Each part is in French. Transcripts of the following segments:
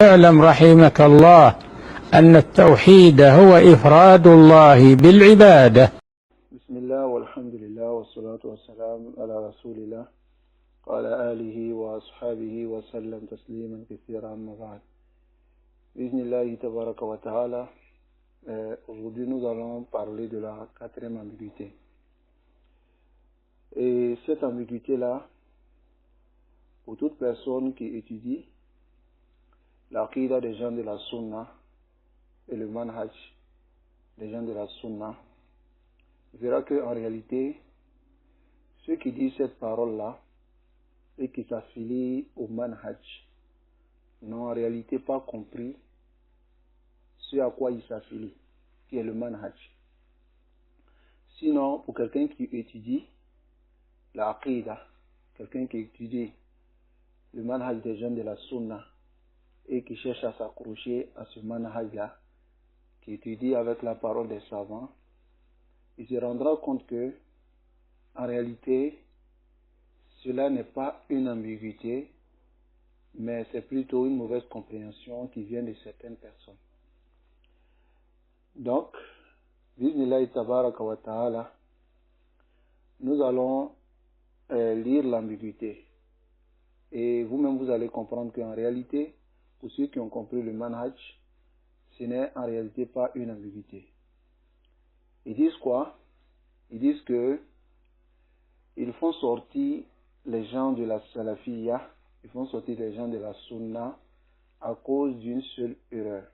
اعلم رحمك الله أن التوحيد هو إفراد الله بالعبادة. بسم الله والحمد لله والصلاة والسلام على رسول الله وعلى آله وأصحابه وسلم تسليما كثيرا أما بعد. بإذن الله تبارك وتعالى, aujourd'hui nous allons parler de la quatrième ambiguïté. Et cette ambiguïté-là, pour toute personne qui étudie l'aqida des gens de la Sunna et le manhaj des gens de la Sunna, verra qu'en réalité, ceux qui disent cette parole-là et qui s'affilient au manhaj n'ont en réalité pas compris ce à quoi ils s'affilient, qui est le manhaj. Sinon, pour quelqu'un qui étudie l'aqida, quelqu'un qui étudie le manhaj des gens de la Sunna et qui cherche à s'accrocher à ce manhaj-là, qui étudie avec la parole des savants, il se rendra compte que, en réalité, cela n'est pas une ambiguïté, mais c'est plutôt une mauvaise compréhension qui vient de certaines personnes. Donc, Bismillah tabaraka wa ta'ala, nous allons lire l'ambiguïté. Et vous-même, vous allez comprendre qu'en réalité, pour ceux qui ont compris le manhaj, ce n'est en réalité pas une ambiguïté. Ils disent quoi? Ils disent que ils font sortir les gens de la salafiyya, ils font sortir les gens de la sunna à cause d'une seule erreur.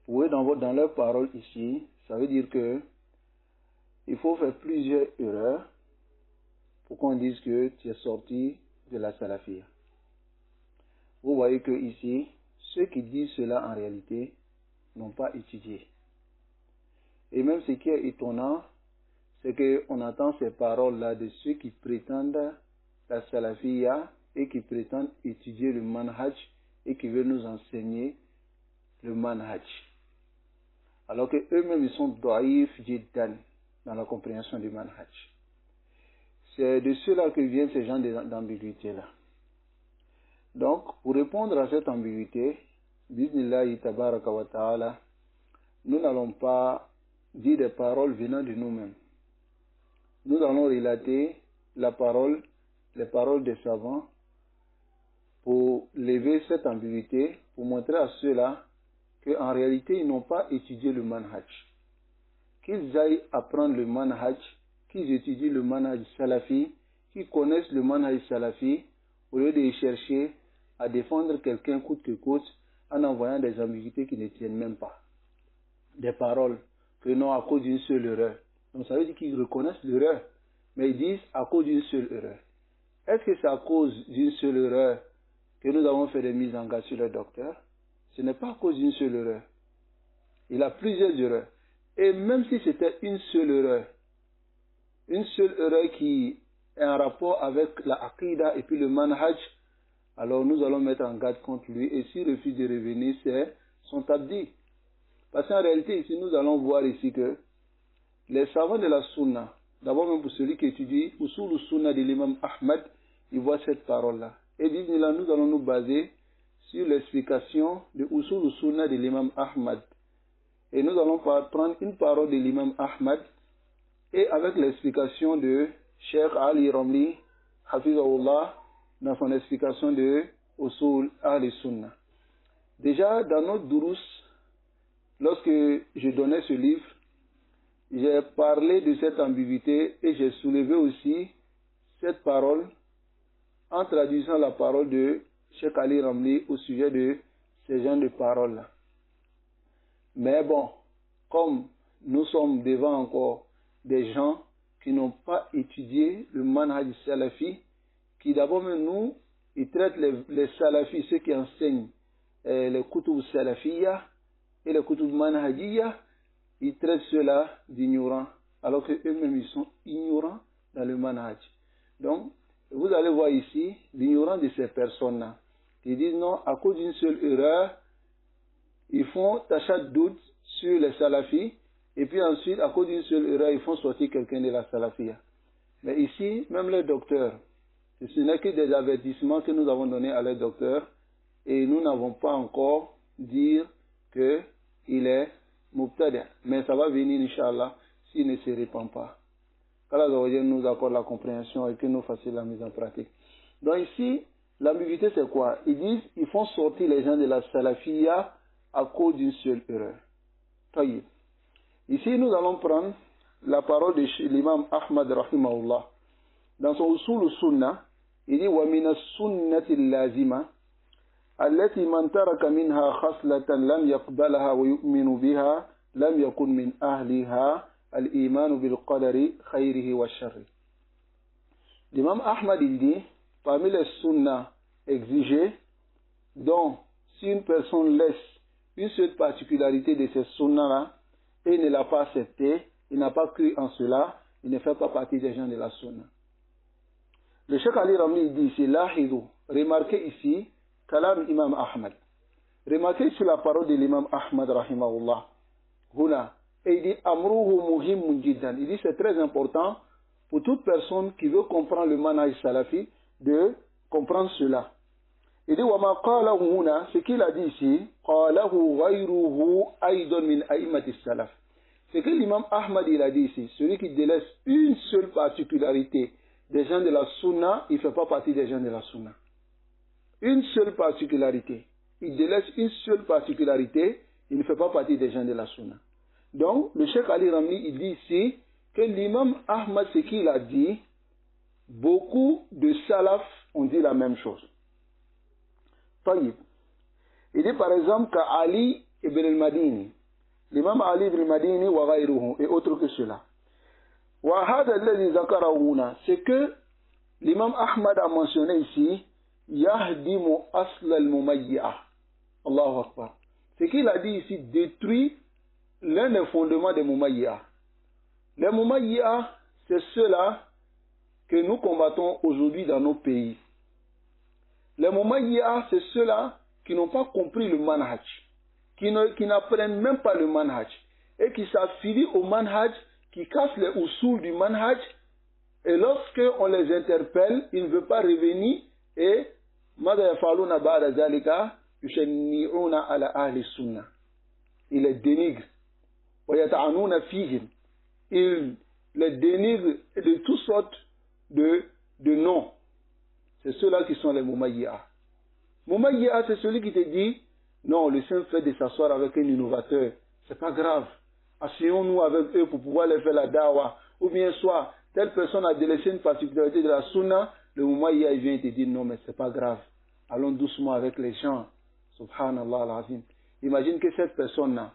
Vous voyez dans leurs paroles ici, ça veut dire que il faut faire plusieurs erreurs pour qu'on dise que tu es sorti de la salafiyya. Vous voyez que ici, ceux qui disent cela en réalité n'ont pas étudié. Et même ce qui est étonnant, c'est qu'on entend ces paroles-là de ceux qui prétendent la salafiyya et qui prétendent étudier le manhaj et qui veulent nous enseigner le manhaj. Alors qu'eux-mêmes, ils sont daïf jiddan dans la compréhension du manhaj. C'est de ceux-là que viennent ces gens d'ambiguïté-là. Donc, pour répondre à cette ambiguïté, Bismillah tabaraka wa ta'ala, nous n'allons pas dire des paroles venant de nous-mêmes. Nous allons relater les paroles des savants pour lever cette ambiguïté, pour montrer à ceux-là qu'en réalité, ils n'ont pas étudié le manhaj. Qu'ils aillent apprendre le manhaj, qu'ils étudient le manhaj salafi, qu'ils connaissent le manhaj salafi, au lieu de chercher à défendre quelqu'un coûte que coûte en envoyant des ambiguïtés qui ne tiennent même pas. Des paroles que non à cause d'une seule erreur. Donc ça veut dire qu'ils reconnaissent l'erreur, mais ils disent à cause d'une seule erreur. Est-ce que c'est à cause d'une seule erreur que nous avons fait des mises en garde sur le docteur? Ce n'est pas à cause d'une seule erreur. Il a plusieurs erreurs. Et même si c'était une seule erreur qui est en rapport avec la aqida et puis le manhaj, alors nous allons mettre en garde contre lui. Et s'il refuse de revenir, c'est son tabdi. Parce qu'en réalité, ici, nous allons voir ici que les savants de la sunna, d'abord même pour celui qui étudie Usul sunna de l'imam Ahmad, il voit cette parole-là. Et bismillah, nous allons nous baser sur l'explication de Usul sunna de l'imam Ahmad. Et nous allons prendre une parole de l'imam Ahmad et avec l'explication de Cheikh Ali Ramli, Hafizahullah, dans son explication de Usul al-Sunnah. Déjà, dans notre durus, lorsque je donnais ce livre, j'ai parlé de cette ambiguïté et j'ai soulevé aussi cette parole en traduisant la parole de Cheikh Ali Ramli au sujet de ces genres de paroles-là. Mais bon, comme nous sommes devant encore des gens qui n'ont pas étudié le manhaj salafi, qui d'abord même nous, ils traitent les salafis, ceux qui enseignent les kutub salafiyya et les kutub manhajiyya, ils traitent ceux-là d'ignorants, alors qu'eux-mêmes ils sont ignorants dans le manhaj. Donc, vous allez voir ici l'ignorance de ces personnes-là, qui disent non, à cause d'une seule erreur, ils font tachat doute sur les salafis, et puis ensuite, à cause d'une seule erreur, ils font sortir quelqu'un de la salafiyya. Mais ici, même les docteurs, ce n'est que des avertissements que nous avons donnés à les docteurs, et nous n'avons pas encore dire qu'il est mubtada. Mais ça va venir, Inch'Allah, s'il ne se répand pas. Qu'Allah nous accorde la compréhension et que nous fassions la mise en pratique. Donc ici, l'ambiguïté c'est quoi? Ils disent, ils font sortir les gens de la salafiyya à cause d'une seule erreur. Taïb. Ici, nous allons prendre la parole de l'imam Ahmad rahimahullah. Dans son usul sunnah, il dit wa min as-sunnati al-lazima allati man taraka minha khaslatan lam yaqbalaha wa yu'minu biha lam yakun min ahliha al-iman bil qadari khayrihi wa sharri. L'imam Ahmad il dit parmi les sunnahs exigés, donc si une personne laisse une seule particularité de ces sunnahs-là et ne l'a pas accepté, il n'a pas cru en cela, il ne fait pas partie des gens de la sunnah. Le Cheikh Ali Ramli dit ici, Lahidou, remarquez ici, Kalam Imam Ahmad. Remarquez ici la parole de l'imam Ahmad rahimahullah. Huna. Et il dit, Amruhu muhimmun jiddan. Il dit, c'est très important pour toute personne qui veut comprendre le manhaj salafi de comprendre cela. Il dit, Wama qalahu huna, ce qu'il a dit ici, qalahu ghayruhu aydon min a'immati salaf. Ce que l'imam Ahmad il a dit ici, celui qui délaisse une seule particularité des gens de la sunna, il ne fait pas partie des gens de la sunna. Une seule particularité. Il délaisse une seule particularité, il ne fait pas partie des gens de la sunna. Donc, le Cheikh Ali Ramli, il dit ici que l'imam Ahmad, ce qu'il a dit, beaucoup de salaf ont dit la même chose. Taïb. Il dit par exemple qu'Ali ibn al-Madini, l'imam Ali ibn al-Madini wa ghayruhu, et autre que cela. C'est que l'imam Ahmad a mentionné ici Yahdimu asl al-mumayyi'ah. Allahu Akbar. Ce qu'il a dit ici détruit l'un des fondements des mumayyi'ah. Les mumayyi'ah, c'est ceux-là que nous combattons aujourd'hui dans nos pays. Les mumayyi'ah, c'est ceux-là qui n'ont pas compris le manhaj, qui n'apprennent même pas le manhaj et qui s'affilient au manhaj, qui cassent les usul du manhaj, et lorsque on les interpelle, ils ne veulent pas revenir et ils les dénigrent. Ils les dénigrent de toutes sortes de noms. C'est ceux-là qui sont les mumayyi'ah. Mumayyi'ah, c'est celui qui te dit non, le simple fait de s'asseoir avec un innovateur, c'est pas grave. Asseyons-nous avec eux pour pouvoir les faire la dawa. Ou bien soit, telle personne a délaissé une particularité de la sunna, le mumayyi'ah il vient te dire non, mais c'est pas grave. Allons doucement avec les gens. Subhanallah al-Azim. Imagine que cette personne-là,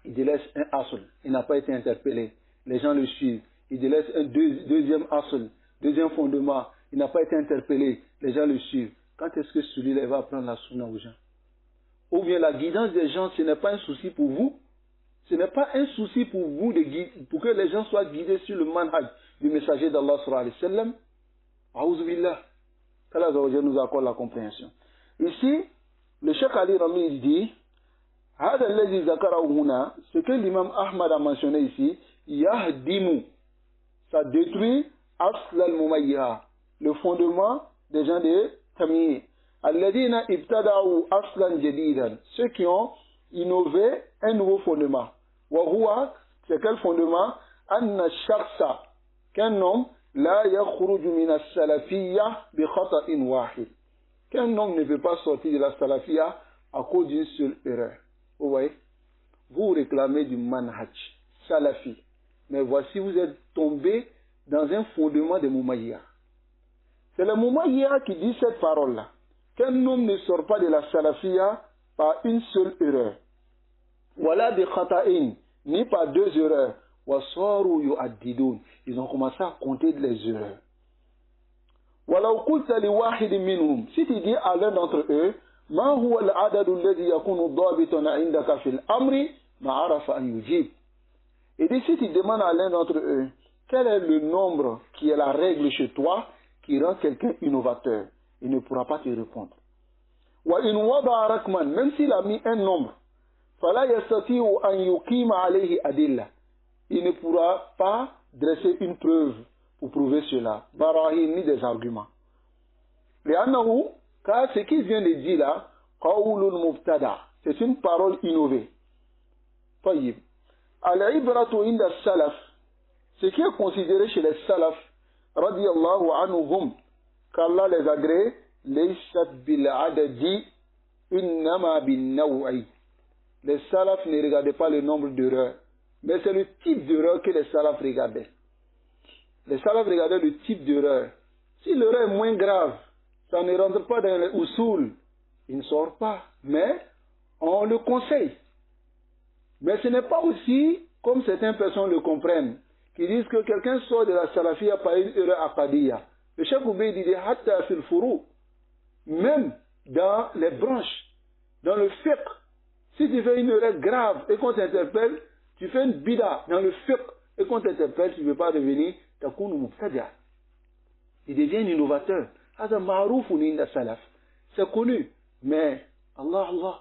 il délaisse un asl, il n'a pas été interpellé. Les gens le suivent. Il délaisse un deuxième asl, deuxième fondement, il n'a pas été interpellé. Les gens le suivent. Quand est-ce que celui-là va apprendre la sunna aux gens? Ou bien la guidance des gens, ce n'est pas un souci pour vous. Ce n'est pas un souci pour vous pour que les gens soient guidés sur le manhaj du messager d'Allah sallallahu alayhi wa sallam. A'udhu billah. qu'Allah nous accorde la compréhension. Ici, le Cheikh Ali Rami il dit, ce que l'imam Ahmad a mentionné ici, yahdimu, ça détruit asl al-mumayya, le fondement des gens de Tamiyyi. Alladina ibtada'u aslan jadidan, ceux qui ont innové un nouveau fondement. Wa huwa, c'est quel fondement? Anna shakhsa, qu'un homme la yakhruju min as-salafiyya bi khata'in wahid. Qu'un homme ne peut pas sortir de la salafiyya à cause d'une seule erreur. Vous voyez? Vous réclamez du manhaj salafi. Mais voici, vous êtes tombé dans un fondement de Mumayya. C'est le Mumayya qui dit cette parole-là. Qu'un homme ne sort pas de la salafiyya par une seule erreur. Voilà des khata'in, ni par deux erreurs. Wasaru yu'addidoun. Ils ont commencé à compter les erreurs. Walau qulta li wahid minhum, si tu dis à l'un d'entre eux, ma huwa al-adadu alladhi yakunu dabitan 'indaka fil amri, ma arafa an yujib. Et dit, si tu demandes à l'un d'entre eux, quel est le nombre qui est la règle chez toi qui rend quelqu'un innovateur, il ne pourra pas te répondre. Wa in wada'a rakman, même s'il a mis un nombre, fala yastati'u an yuqima alayhi adilla, il ne pourra pas dresser une preuve pour prouver cela, barahin ni des arguments. Car ce qu'il vient de dire là, قول مبتدع. C'est une parole innovée. طيب. العبرة عند السلف. Ce qui est considéré chez les salaf, رضي الله عنهم, qu'Allah les agrée, ليست بالعدد إنما بالنوع. Les salafs ne regardaient pas le nombre d'erreurs, mais c'est le type d'erreur que les salafs regardaient. Les salafs regardaient le type d'erreur. Si l'erreur est moins grave, ça ne rentre pas dans les usul, il ne sort pas, mais on le conseille. Mais ce n'est pas aussi comme certaines personnes le comprennent, qui disent que quelqu'un sort de la salafia par une erreur aqadiyya. Le Cheikh Obeid dit hatta fil furu, même dans les branches, dans le fiqh, si tu fais une erreur grave et qu'on t'interpelle, tu fais une bida dans le fiqh et qu'on t'interpelle, tu ne veux pas devenir takunu mubtadi'a. Il devient un innovateur. C'est connu. Mais, Allah,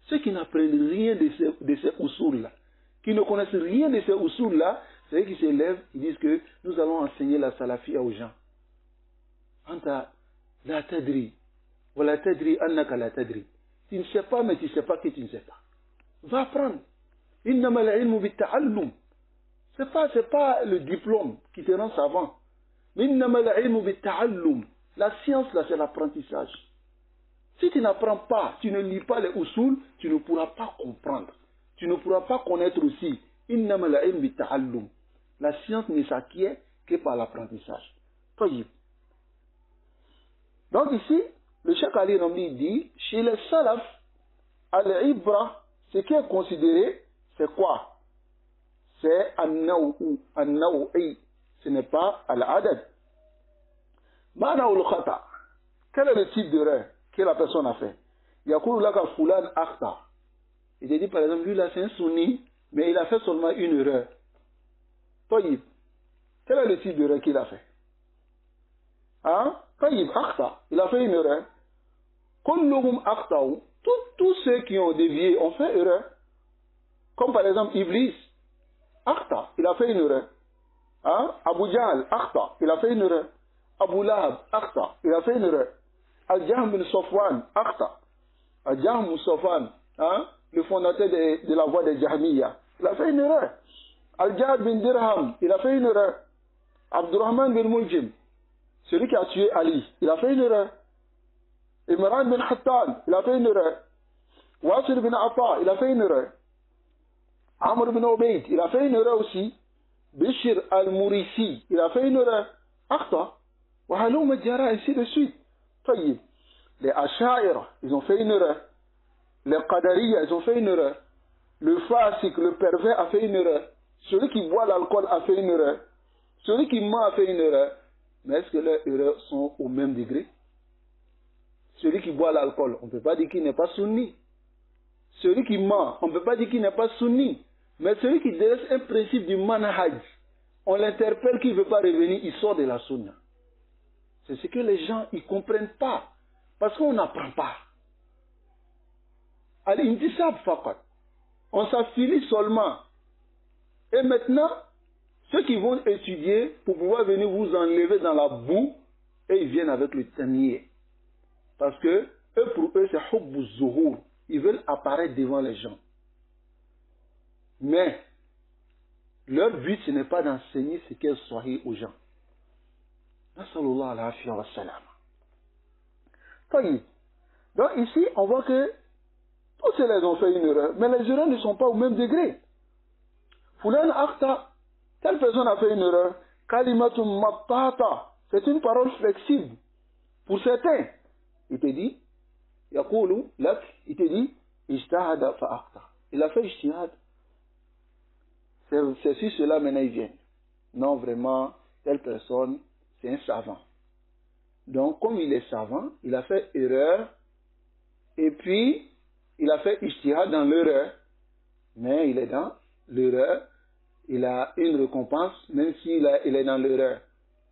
ceux qui n'apprennent rien de ces usul-là, qui ne connaissent rien de ces usul-là, c'est eux qui s'élèvent, ils disent que nous allons enseigner la salafia aux gens. Anta la tadri, wa la tadri annaka la tadri. Tu ne sais pas, mais tu ne sais pas que tu ne sais pas. Va apprendre. Innama al-ilmu bit-ta'allum. C'est pas le diplôme qui te rend savant. Innama al-ilmu bit-ta'allum. La science, là, c'est l'apprentissage. Si tu n'apprends pas, tu ne lis pas les usul, tu ne pourras pas comprendre. Tu ne pourras pas connaître aussi. Innama al-ilmu bit-ta'allum. La science ne s'acquiert que par l'apprentissage. Tayyib. Donc ici, le Cheikh Ali Ramli dit, chez les salaf, al-ibra, ce qui est considéré, c'est quoi? C'est an-naw'i. Ce n'est pas al-adad. Ma'na'ul khata. Quel est le type d'erreur que la personne a fait? Yaqulu laka fulan akhta. Il dit par exemple, lui là c'est un sunni, mais il a fait seulement une erreur. Tayyib. Quel est le type d'erreur qu'il a fait? Hein? Tayyib akhta. Il a fait une erreur. Kulluhum akhta'u. Tous ceux qui ont dévié ont fait erreur. Comme par exemple Iblis. Akhta. Il a fait une erreur. Hein? Abu Jahl. Akhta. Il a fait une erreur. Abu Lahab. Akhta. Il a fait une erreur. Al-Jahm bin Safwan. Akhta. Al-Jahm bin Safwan. Hein? Le fondateur de la voie des Jahmiya. Il a fait une erreur. Al-Jad bin Dirham. Il a fait une erreur. Abdurrahman bin Muljim. Celui qui a tué Ali. Il a fait une erreur. Imran bin Hattan, il a fait une erreur. Wasil bin Atta, il a fait une erreur. Amr bin Ubayd, il a fait une erreur aussi. Bishir al-Murisi, il a fait une erreur. Akhta, wa halum al-jara, ainsi de suite. Tayyib. Les Asha'ira, ils ont fait une erreur. Les Qadariya, ils ont fait une erreur. Le Fasik, le pervers, a fait une erreur. Celui qui boit l'alcool a fait une erreur. Celui qui ment a fait une erreur. Mais est-ce que leurs erreurs sont au même degré? Celui qui boit l'alcool, on ne peut pas dire qu'il n'est pas sunni. Celui qui ment, on ne peut pas dire qu'il n'est pas sunni. Mais celui qui délaisse un principe du manhaj, on l'interpelle qu'il ne veut pas revenir, il sort de la sunna. C'est ce que les gens ne comprennent pas. Parce qu'on n'apprend pas. Al-intisab faqat. On s'affilie seulement. Et maintenant, ceux qui vont étudier pour pouvoir venir vous enlever dans la boue, et ils viennent avec le tanier. Parce que eux, pour eux, c'est hubbu zuhur. Ils veulent apparaître devant les gens. Mais leur but, ce n'est pas d'enseigner ce qu'est sahih aux gens. Nasallallahu alayhi wa sallam. Donc ici, on voit que tous ceux-là ont fait une erreur, mais les erreurs ne sont pas au même degré. Fulan akhta, telle personne a fait une erreur. Kalimatum mattata, c'est une parole flexible. Pour certains, il te dit, yaqulu lak, il te dit, ijtahada fa akhta. Il a fait ijtihad. C'est sur cela maintenant ils viennent. Non, vraiment, telle personne, c'est un savant. Donc, comme il est savant, il a fait erreur, et puis, il a fait ijtihad dans l'erreur, mais il est dans l'erreur, il a une récompense, même s'il est dans l'erreur.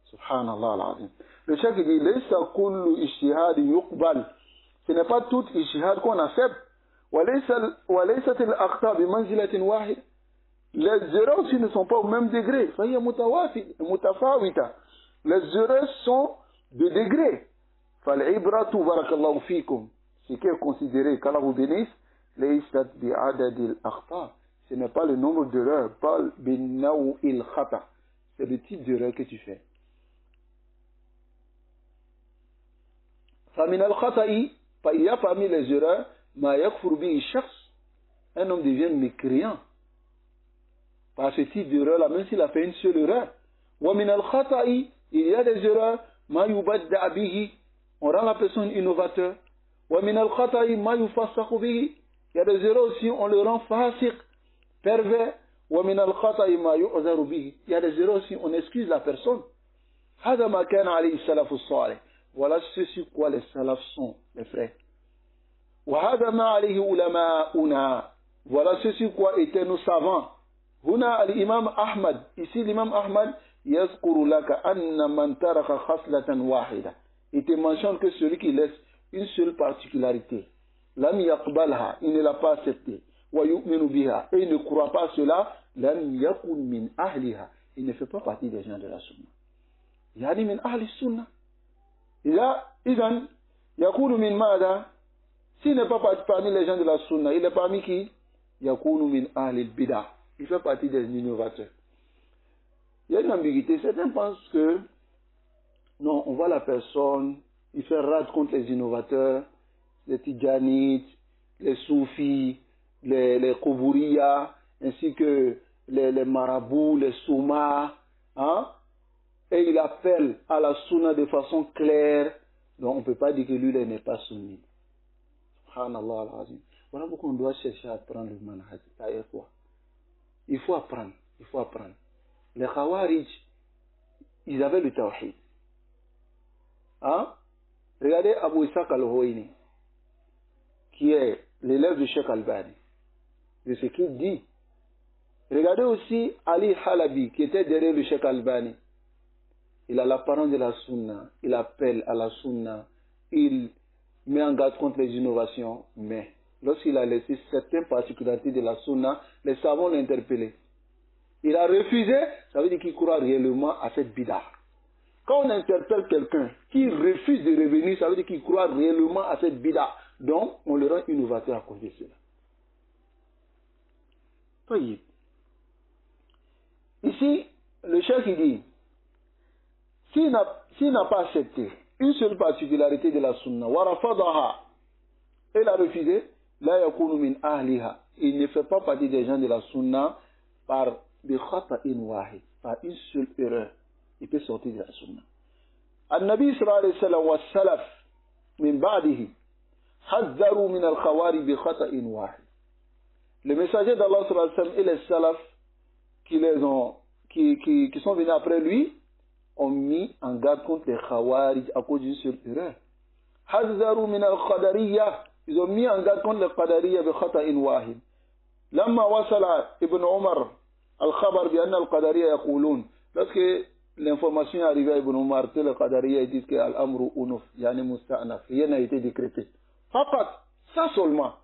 Subhanallah al-azim. Le cheikh dit, laysa kullu ijtihad yuqbal. Ce n'est pas tout ijtihad qu'on accepte. Wa laysat al-akhta bi manzilatin wahid. Les erreurs aussi ne sont pas au même degré. Les erreurs sont de degré. فالعبرة بارك الله فيكم. ce qui est considéré, qu'Allah vous bénisse, ce n'est pas le nombre d'erreurs, c'est le type d'erreur que tu fais. Il y a parmi les erreurs, un homme devient mécréant par ce type d'erreur-là, même s'il a fait une seule erreur. Il y a des erreurs, on rend la personne innovateur. Il y a des erreurs aussi, on le rend fasiq, pervers. Il y a des erreurs aussi, on excuse la personne. Voilà ce sur quoi les salafs sont, les frères. Voilà ce sur quoi étaient nos savants. L'imam Ahmad, ici l'imam Ahmad, il te mentionne que celui qui laisse une seule particularité, il ne l'a pas accepté, et il ne croit pas à cela, il ne fait pas partie des gens de la sunna. يعني من أهل السنة. إذن يكون من ماذا؟ S'il n'est pas parmi les gens de la sunna, il est parmi qui? يكون من أهل البدع. Il fait partie des innovateurs. Il y a une ambiguïté. Certains pensent que non, on voit la personne, il fait rate contre les innovateurs, les tidjanites, les soufis, les koubouriya, ainsi que les marabouts, les soumas, hein? Et il appelle à la sunna de façon claire. Donc on ne peut pas dire que lui n'est pas sunni. Subhanallah al-Azim. Voilà pourquoi on doit chercher à apprendre le manhaj. Il faut apprendre. Il faut apprendre. Les Khawarij, ils avaient le tawhid. Hein? Regardez Abu Ishaq al-Huwaini, qui est l'élève de Sheikh Albani, de ce qu'il dit. Regardez aussi Ali Halabi, qui était derrière le Sheikh Albani. Il a l'apparence de la sunna, il appelle à la sunna, il met en garde contre les innovations, mais lorsqu'il a laissé certaines particularités de la sunna, les savants l'ont interpellé. Il a refusé, ça veut dire qu'il croit réellement à cette bid'a. Quand on interpelle quelqu'un qui refuse de revenir, ça veut dire qu'il croit réellement à cette bid'a. Donc, on le rend innovateur à cause de cela. Voyez. Ici, le chef il dit, s'il n'a pas accepté une seule particularité de la sunna, et l'a refusé, la yakunu min ahliha, il ne fait pas partie des gens de la sunna par une seule erreur. Il peut sortir de la sunna. Al-Nabi sallallahu alayhi wa sallam wa salaf min ba'dihi hazzaru min al-khawari bi khata'in wahid. Le messager d'Allah sallallahu alayhi wa sallam et les salafs qui sont venus après lui ont mis en garde contre les khawarij à cause d'une seule erreur. Hazzaru min al-qadariyya, ils ont mis en garde contre les qadariyya bi khata'in wahid. Lamma wasala Ibn Umar al-khabar bi anna al-qadariyya yaqulun, lorsque l'information est arrivée à Ibn Umar que les qadariyya disent que al-amru unuf, yani musta'naf, rien n'a été décrété. Papa, ça seulement,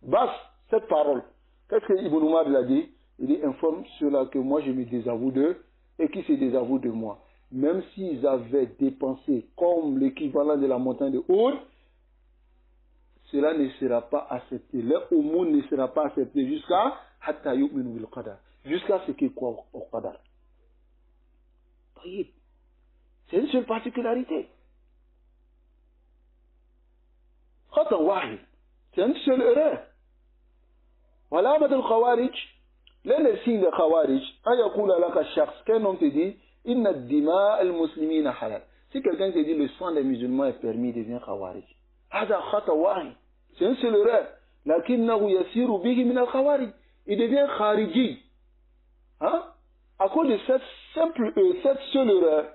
basse cette parole. Qu'est-ce que Ibn Umar l'a dit? Il dit, informe ceux-là que moi je me désavoue d'eux et qui se désavoue de moi. Même s'ils avaient dépensé comme l'équivalent de la montagne de Uhud, cela ne sera pas accepté. Leur aumône ne sera pas accepté jusqu'à hatta yu'minu bil qadar, jusqu'à ce qu'ils croient au qadar. C'est une seule particularité. C'est une seule erreur. Voilà, madame Khawarij, l'un des signes de Khawarij, ayakula laka shakhs, qu'un homme te dit, inna dima al-muslimina halal. Si quelqu'un te dit le sang des musulmans est permis, il devient Khawarij. C'est une seule erreur. Lakinnahu yasiru bihi min al-Khawarij. Il devient Khariji. Hein? À cause de cette seule erreur,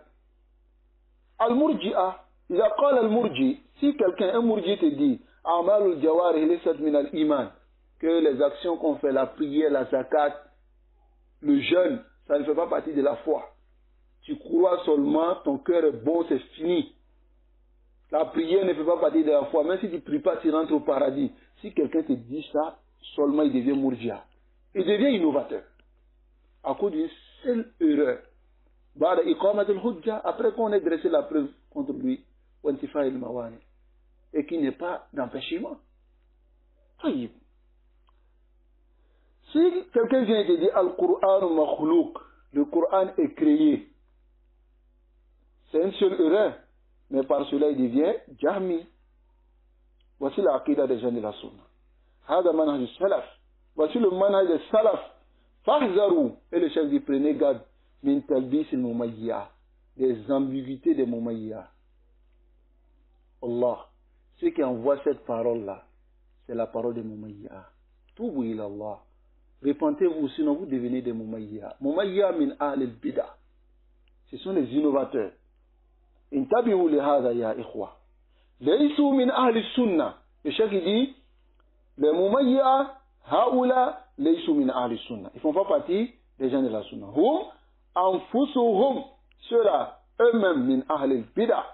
Al-Murji'a, il a qala al-Murji, si quelqu'un, un Murji te dit, Amalul Jawari laysat min al-Iman, que les actions qu'on fait, la prière, la zakat, le jeûne, ça ne fait pas partie de la foi. Tu crois seulement, ton cœur est bon, c'est fini. La prière ne fait pas partie de la foi. Même si tu ne pries pas, tu rentres au paradis. Si quelqu'un te dit ça, seulement il devient Murji'a. Il devient innovateur. À cause d'une seule erreur. Après qu'on ait dressé la preuve contre lui, et qui n'est pas d'empêchement. Si quelqu'un vient et te dit Al-Qur'an makhlouk, le Coran est créé, c'est une seule erreur, mais par cela il devient Jahmi. Voici la aqida des gens de la Sunna. Hada manhaj salaf. Voici le manhaj des salaf. Fahzaru. Et le chef dit prenez garde. Min talbis il mumayya. Des ambiguïtés des mumayya. Allah. Ceux qui envoient cette parole-là, c'est la parole des mumayya. Toubu ila Allah. Repentez-vous, sinon vous devenez des mumayya. Mumayya min ahl al-bida. Ce sont les innovateurs. Intabihu li hada ya ikhwa. Laissou min ahli sunna. Le chef dit, les mumayya, haoula, laissou min ahli sunna. Ils ne font pas partie des gens de la sunna. Hum, anfusuhum, ceux-là, eux-mêmes, min ahli bida.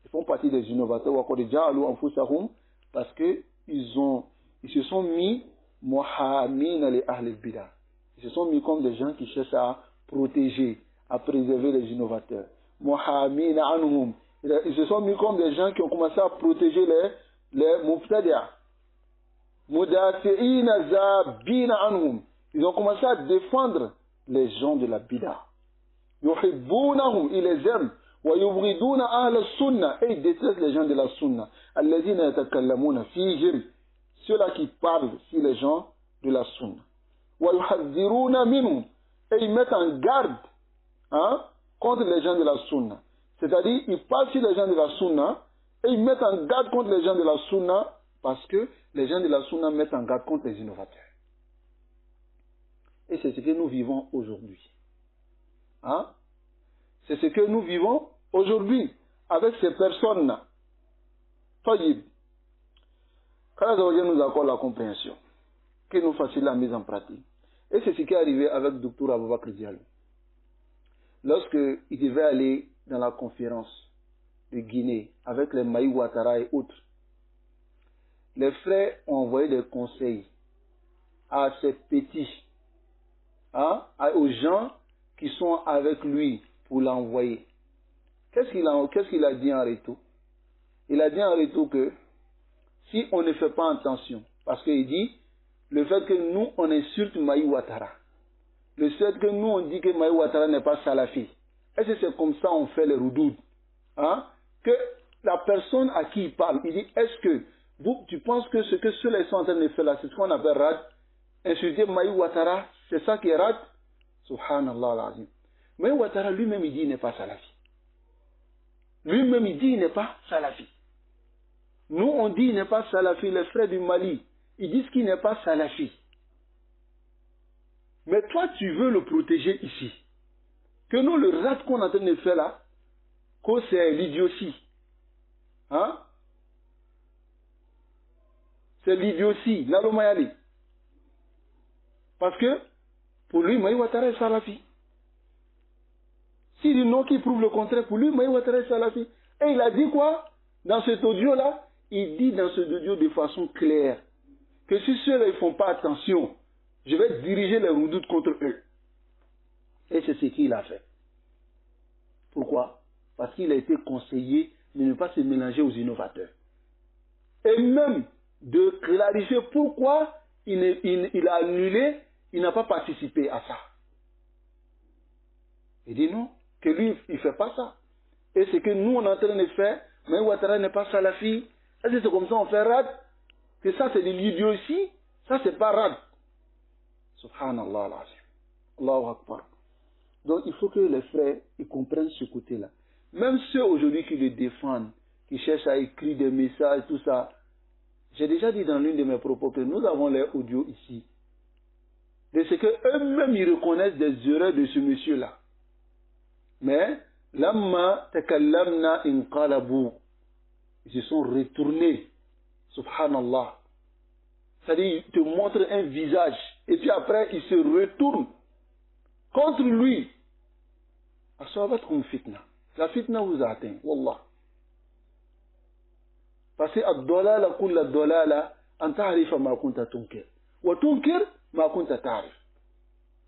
Ils font partie des innovateurs. Wa qad ja'alu anfusahum, parce que ils se sont mis muhammin li ahli bida. Ils se sont mis comme des gens qui cherchent à protéger, à préserver les innovateurs. Muhammin anhum. Ils se sont mis comme des gens qui ont commencé à protéger les mubtadi'a. Mudafi'ina zabina anhum. Ils ont commencé à défendre les gens de la bida. Yuhibbunahum, ils les aiment. Wa yubghiduna ahla sunna. Et ils détestent les gens de la sunna. Alladhina yatakallamuna fihim. Ceux-là qui parlent sur les gens de la sunna. Wa yuhadhiruna minhum. Et ils mettent en garde contre les gens de la sunna. C'est-à-dire, ils parlent sur les gens de la sunna et ils mettent en garde contre les gens de la sunna parce que les gens de la sunna mettent en garde contre les innovateurs. Et c'est ce que nous vivons aujourd'hui. C'est ce que nous vivons aujourd'hui avec ces personnes-là. Taïb. Qu'Allah nous accorde la compréhension, qu'il nous facilite la mise en pratique. Et c'est ce qui est arrivé avec Dr Aboubakar Diallo. Lorsqu'il devait aller dans la conférence de Guinée avec les Maï Ouattara et autres, les frères ont envoyé des conseils à ces petits, aux gens qui sont avec lui pour l'envoyer. Qu'est-ce qu'il a dit en retour? Il a dit en retour que si on ne fait pas attention, parce qu'il dit le fait que nous on insulte Maï Ouattara, le fait que nous on dit que Maï Ouattara n'est pas salafi, est-ce que c'est comme ça on fait les roudoud? Que la personne à qui il parle, il dit, est-ce que tu penses que ce que ceux-là sont en train de faire là, c'est ce qu'on appelle rad? Insulter Maï Ouattara, c'est ça qui est rad? Subhanallah al-Azim. Maï Ouattara lui-même il dit il n'est pas salafi. Lui-même il dit il n'est pas salafi. Nous on dit il n'est pas salafi, les frères du Mali, ils disent qu'il n'est pas salafi. Mais toi tu veux le protéger ici. Que nous, le rat qu'on est en train de faire là, que c'est l'idiotie. C'est l'idiotie, l'alomayali. Parce que, pour lui, Maï Ouattara est salafi. S'il dit non, qui prouve le contraire, pour lui, Maï Ouattara est salafi. Et il a dit quoi? Dans cet audio-là, il dit dans cet audio de façon claire, que si ceux-là ne font pas attention, je vais diriger les roudoutes contre eux. Et c'est ce qu'il a fait. Pourquoi? Parce qu'il a été conseillé de ne pas se mélanger aux innovateurs. Et même de clarifier pourquoi il a annulé, il n'a pas participé à ça. Il dit non, que lui, il ne fait pas ça. Et ce que nous, on est en train de faire, mais Ouattara n'est pas salafi. Est-ce que c'est comme ça on fait rad? Que ça, c'est de l'idiotie. Ça, c'est pas rad. Subhanallah al-Azim. Allahu Akbar. Donc, il faut que les frères ils comprennent ce côté-là. Même ceux aujourd'hui qui le défendent, qui cherchent à écrire des messages, tout ça. J'ai déjà dit dans l'une de mes propos que nous avons les audios ici. De ce qu'eux-mêmes, ils reconnaissent des erreurs de ce monsieur-là. Mais, lamma takallamna inqalabu. Ils se sont retournés. Subhanallah. C'est-à-dire, il te montre un visage. Et puis après, il se retourne contre lui. Asabatkum fitna. La fitna vous a atteint. Wallah. Parce que ad-dalala kulla ad-dalala an ta'rifa ma kunta tunkir. Wa tunkir ma kunta ta'rif.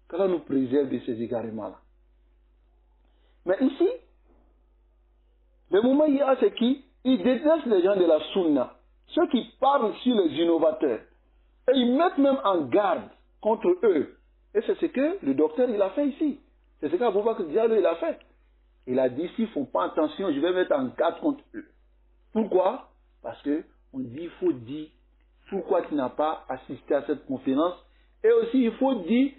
Qu'Allah nous préserve de ces égarements-là. Mais ici, le moment il y a c'est qui? Ils détestent les gens de la sunna, ceux qui parlent sur les innovateurs. Et ils mettent même en garde contre eux. Et c'est ce que le docteur il a fait ici. C'est ce qu'Abou Bakr Diallo il a fait. Il a dit, s'ils ne font pas attention, je vais mettre en garde contre eux. Pourquoi? Parce que on dit, il faut dire pourquoi tu n'as pas assisté à cette conférence. Et aussi, il faut dire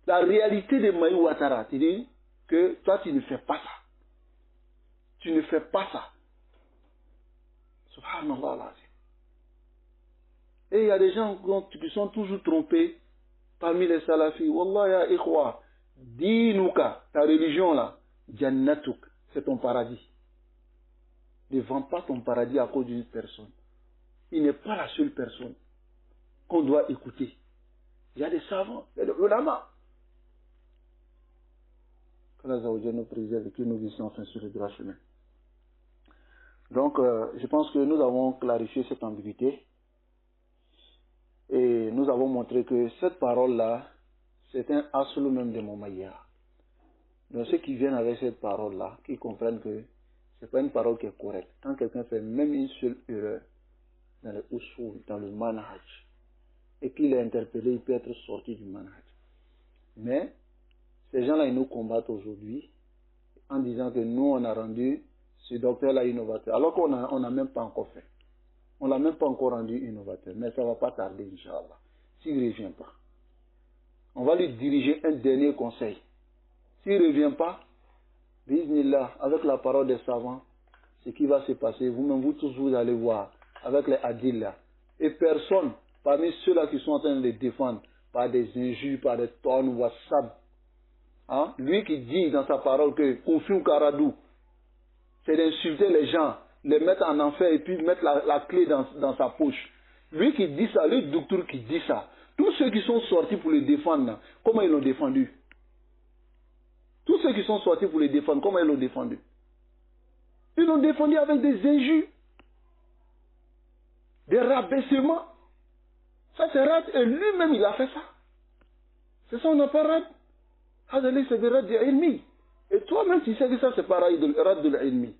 la réalité de Maï Ouattara. Tu dis que toi, tu ne fais pas ça. Tu ne fais pas ça. Subhanallah. Et il y a des gens qui sont toujours trompés parmi les salafis. Wallah ya ikhwa, dinuka, ta religion là, jannatuk, c'est ton paradis. Ne vends pas ton paradis à cause d'une personne. Il n'est pas la seule personne qu'on doit écouter. Il y a des savants, il y a des ulama. Que la Zawajah nous préserve et que nous vissions enfin sur le droit chemin. Donc, je pense que nous avons clarifié cette ambiguïté. Et nous avons montré que cette parole-là, c'est un aslu même de Moumaya. Donc ceux qui viennent avec cette parole-là, qui comprennent que ce n'est pas une parole qui est correcte. Quand quelqu'un fait même une seule erreur dans le usul, dans le manhaj, et qu'il est interpellé, il peut être sorti du manhaj. Mais ces gens-là, ils nous combattent aujourd'hui en disant que nous, on a rendu ce docteur-là innovateur, alors qu'on n'a même pas encore fait. On ne l'a même pas encore rendu innovateur, mais ça ne va pas tarder, Inch'Allah, s'il ne revient pas. On va lui diriger un dernier conseil. S'il ne revient pas, bismillah, avec la parole des savants, ce qui va se passer, vous-même, vous tous, vous allez voir, avec les hadiths là. Et personne, parmi ceux-là qui sont en train de les défendre, par des injures, par des tonnes, WhatsApp, hein, lui qui dit dans sa parole que Koufiou Karadou, c'est d'insulter les gens, les mettre en enfer et puis mettre la clé dans sa poche. Lui qui dit ça, le docteur qui dit ça, tous ceux qui sont sortis pour le défendre, là, comment ils l'ont défendu? Tous ceux qui sont sortis pour le défendre, comment ils l'ont défendu? Ils l'ont défendu avec des injures, des rabaissements. Ça c'est rad, et lui-même il a fait ça. C'est ça on n'a pas rad. Hadali c'est des rad de ilmi. Et toi-même tu sais que ça c'est pareil de rad de l'ilmi.